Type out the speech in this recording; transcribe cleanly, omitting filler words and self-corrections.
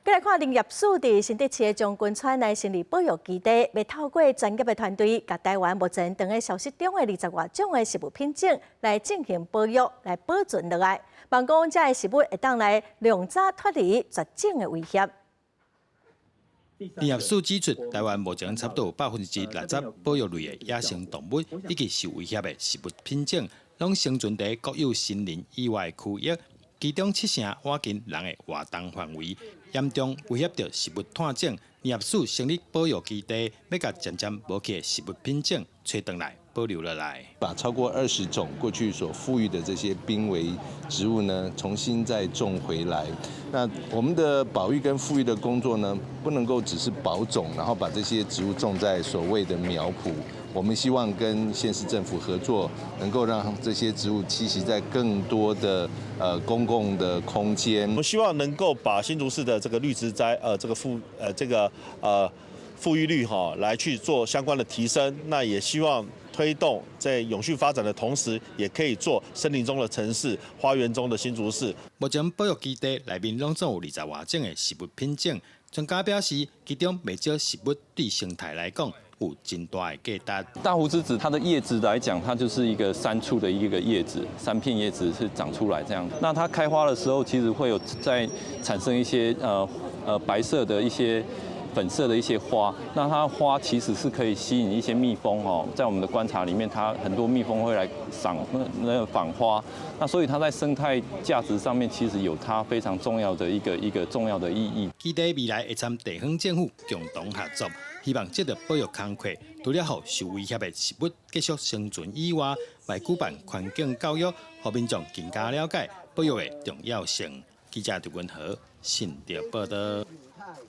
再来看林业署伫新竹市的将军川内生理保育基地，要透过专业的团队，甲台湾目前正在消失中的20外种的食物品种来进行保育，来保存落来。望讲这些食物会当来量早脱离绝种的威胁。林业署指出，台湾目前差不多有60%保育类的野生动物以及受威胁的食物品种，拢生存在国有森林以外的区域，其中7成挖进人的活动范围，严重威胁到食物探种。林业署成立保育基地，要甲渐渐无去的食物品种找回来。保留了来，把超过20种过去所富裕的这些濒危植物呢，重新再种回来。那我们的保育跟复育的工作呢，不能够只是保种，然后把这些植物种在所谓的苗圃。我们希望跟县市政府合作，能够让这些植物栖息在更多的公共的空间。我们希望能够把新竹市的这个绿植栽富裕率来去做相关的提升，那也希望推动在永续发展的同时，也可以做森林中的城市、花园中的新竹市。目前保育基地内面拢总有20外种的食物品种，专家表示，其中不少食物对生态来讲有真大的价值。大胡之子它的叶子来讲，它就是一个3处的一个叶子，3片叶子是长出来这样。那它开花的时候，其实会有在产生一些白色的一些。粉色的一些花，那它花其实是可以吸引一些蜜蜂哦，在我们的观察里面，它很多蜜蜂会来访花，那所以它在生态价值上面其实有它非常重要的一个重要的意义。基地未来会参地方政府共同合作，希望这个保育工作除了让受威胁的食物继续生存以外，还举办环境教育，让民众更加了解保育的重要性。记者杜文和新竹报道。